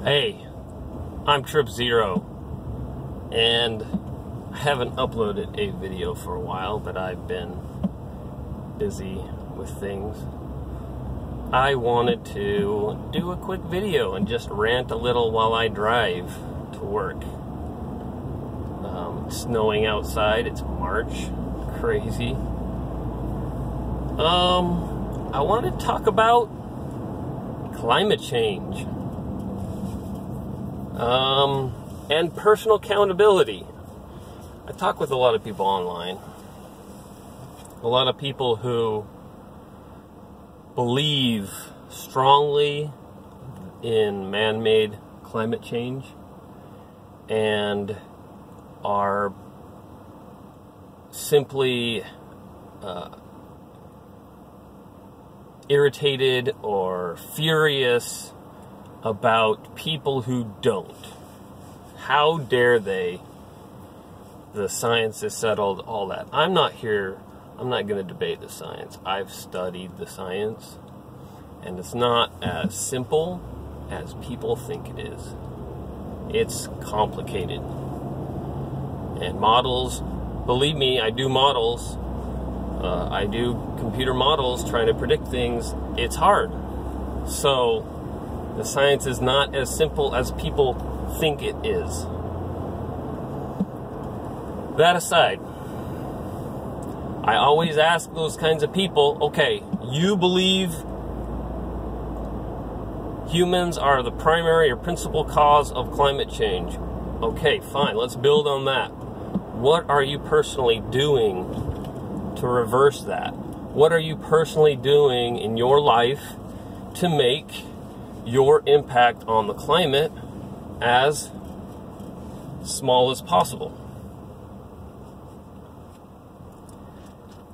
Hey, I'm Trip Zero, and I haven't uploaded a video for a while, but I've been busy with things. I wanted to do a quick video and just rant a little while I drive to work. It's snowing outside, it's March, crazy. I want to talk about climate change. And personal accountability. I talk with a lot of people online. A lot of people who believe strongly in man-made climate change and are simply irritated or furious about people who don't. How dare they? The science is settled, all that. I'm not going to debate the science. I've studied the science, and it's not as simple as people think it is. It's complicated. And models, believe me, I do models. I do computer models trying to predict things. It's hard. So the science is not as simple as people think it is. That aside, I always ask those kinds of people, okay, you believe humans are the primary or principal cause of climate change. Okay, fine, let's build on that. What are you personally doing to reverse that? What are you personally doing in your life to make your impact on the climate as small as possible?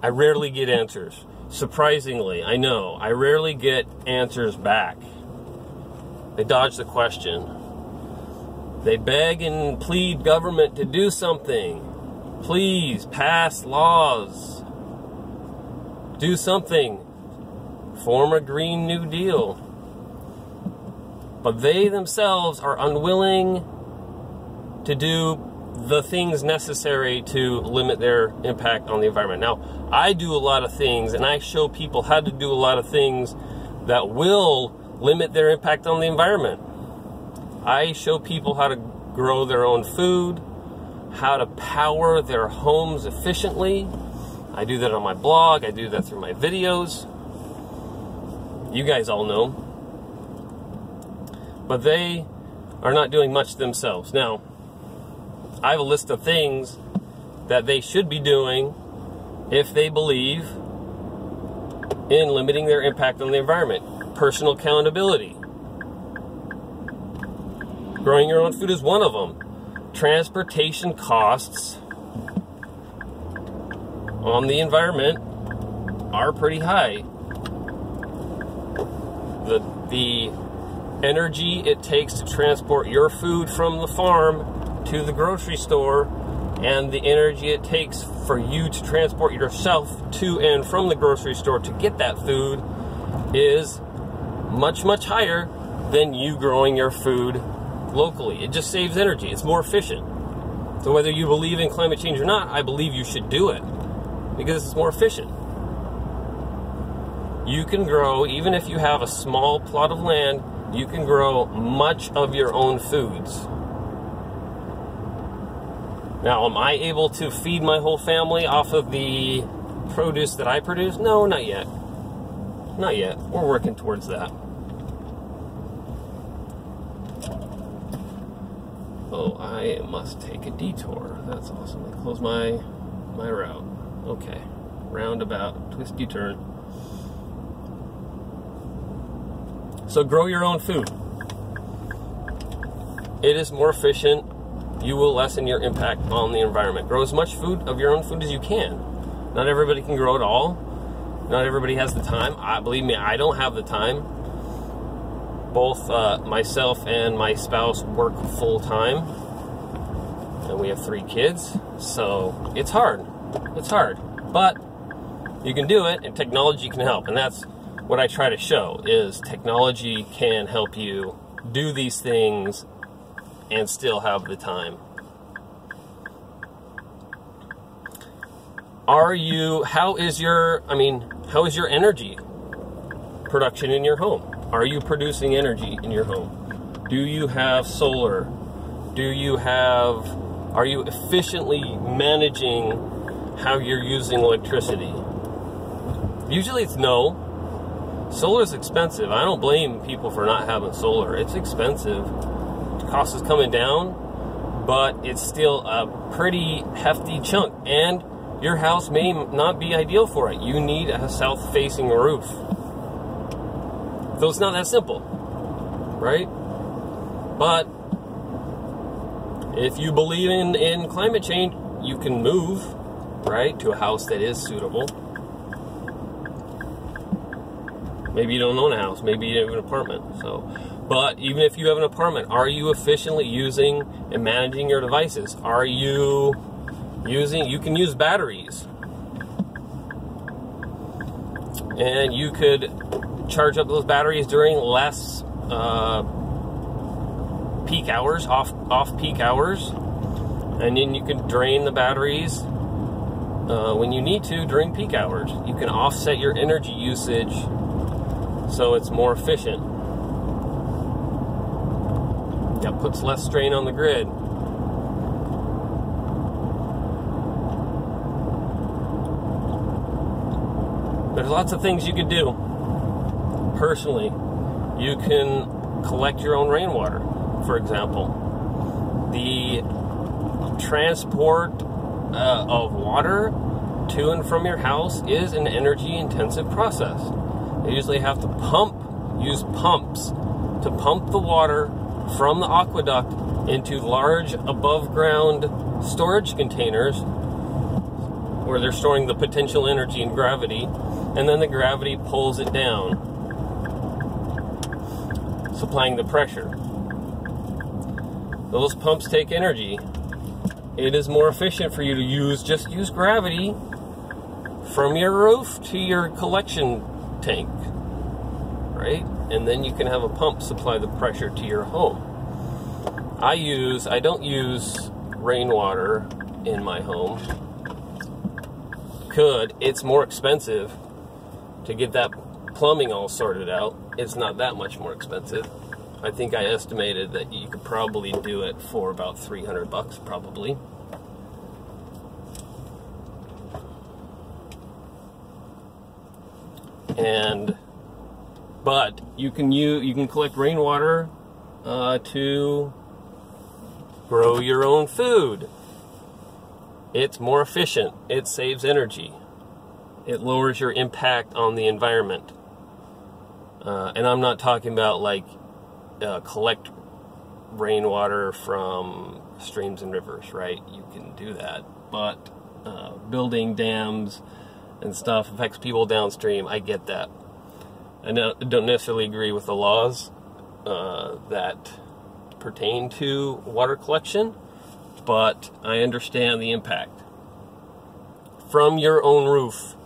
I rarely get answers. Surprisingly, I know, I rarely get answers back. They dodge the question. They beg and plead government to do something. Please pass laws. Do something. Form a Green New Deal. But they themselves are unwilling to do the things necessary to limit their impact on the environment. Now, I do a lot of things, and I show people how to do a lot of things that will limit their impact on the environment. I show people how to grow their own food, how to power their homes efficiently. I do that on my blog. I do that through my videos. You guys all know. But they are not doing much themselves. Now, I have a list of things that they should be doing if they believe in limiting their impact on the environment. Personal accountability. Growing your own food is one of them. Transportation costs on the environment are pretty high. The energy it takes to transport your food from the farm to the grocery store, and the energy it takes for you to transport yourself to and from the grocery store to get that food is much, much higher than you growing your food locally. It just saves energy. It's more efficient. So whether you believe in climate change or not, I believe you should do it because it's more efficient. You can grow, even if you have a small plot of land, you can grow much of your own foods. Now, am I able to feed my whole family off of the produce that I produce? No, not yet. Not yet. We're working towards that. Oh, I must take a detour. That's awesome. I close my route. Okay. Roundabout, twisty turn. So grow your own food. It is more efficient. You will lessen your impact on the environment. Grow as much food of your own food as you can. Not everybody can grow it all. Not everybody has the time. Believe me, I don't have the time. Both myself and my spouse work full time, and we have 3 kids, so it's hard. It's hard, but you can do it, and technology can help, and that's what I try to show, is technology can help you do these things and still have the time. How is your energy production in your home? Are you producing energy in your home? Do you have solar? Are you efficiently managing how you're using electricity? Usually it's no. Solar is expensive. I don't blame people for not having solar. It's expensive. The cost is coming down, but it's still a pretty hefty chunk. And your house may not be ideal for it. You need a south-facing roof. So it's not that simple, right? But if you believe in climate change, you can move, right, to a house that is suitable. Maybe you don't own a house. Maybe you have an apartment. But even if you have an apartment, are you efficiently using and managing your devices? You can use batteries. And you could charge up those batteries during less peak hours, off peak hours. And then you can drain the batteries when you need to during peak hours. You can offset your energy usage so it's more efficient. That puts less strain on the grid. There's lots of things you could do. Personally, you can collect your own rainwater, for example. The transport of water to and from your house is an energy-intensive process. You usually have to use pumps to pump the water from the aqueduct into large above-ground storage containers where they're storing the potential energy and gravity, and then the gravity pulls it down, supplying the pressure. Those pumps take energy. It is more efficient for you to use gravity from your roof to your collection tank, right? And then you can have a pump supply the pressure to your home. I don't use rainwater in my home. It's more expensive to get that plumbing all sorted out. It's not that much more expensive. I think I estimated that you could probably do it for about $300 probably. But you can collect rainwater to grow your own food. It's more efficient. It saves energy. It lowers your impact on the environment. And I'm not talking about collect rainwater from streams and rivers, right? You can do that. But building dams and stuff affects people downstream. I get that. I don't necessarily agree with the laws that pertain to water collection, but I understand the impact. From your own roof,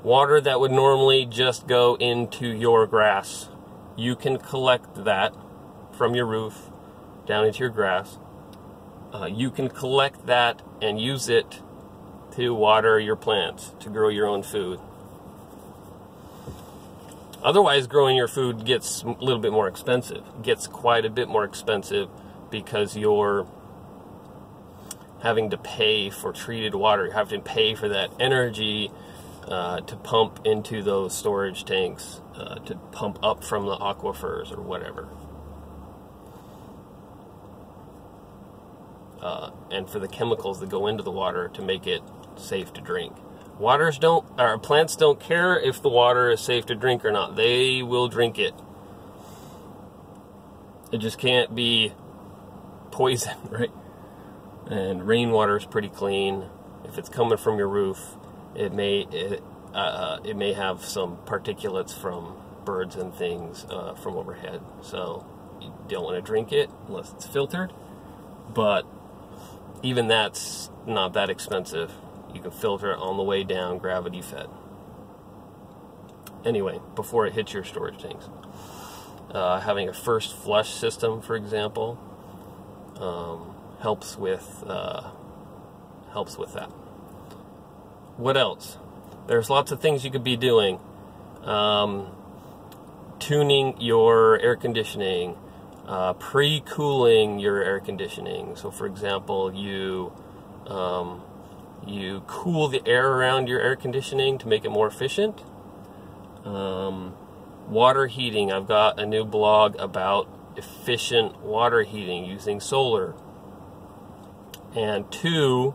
water that would normally just go into your grass, you can collect that from your roof down into your grass. You can collect that and use it to water your plants, to grow your own food. Otherwise, growing your food gets a little bit more expensive. It gets quite a bit more expensive because you're having to pay for treated water. You have to pay for that energy to pump into those storage tanks, to pump up from the aquifers or whatever. And for the chemicals that go into the water to make it safe to drink. Plants don't care if the water is safe to drink or not. They will drink it. It just can't be poison, right? And rainwater is pretty clean. If it's coming from your roof, it may have some particulates from birds and things from overhead. So you don't want to drink it unless it's filtered. But even that's not that expensive. You can filter it on the way down, gravity fed. Anyway, before it hits your storage tanks. Having a first flush system, for example, helps with that. What else? There's lots of things you could be doing. Tuning your air conditioning, pre-cooling your air conditioning. So, for example, you cool the air around your air conditioning to make it more efficient. Water heating. I've got a new blog about efficient water heating using solar. And 2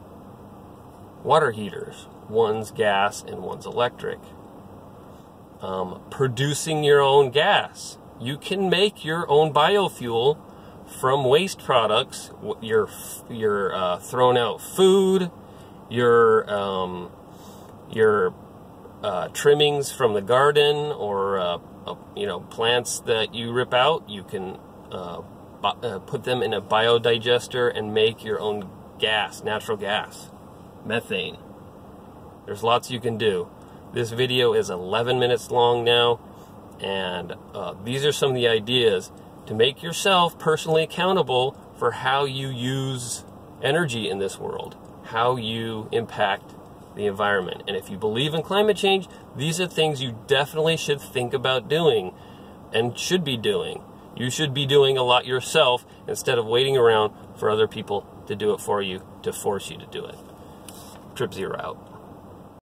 water heaters. One's gas and one's electric. Producing your own gas. You can make your own biofuel from waste products. Your thrown out food, your trimmings from the garden, or plants that you rip out. You can put them in a biodigester and make your own gas, natural gas, methane. There's lots you can do. This video is 11 minutes long now, and these are some of the ideas to make yourself personally accountable for how you use energy in this world, how you impact the environment. And if you believe in climate change, these are things you definitely should think about doing and should be doing. You should be doing a lot yourself instead of waiting around for other people to do it for you, to force you to do it. Trip Zero out.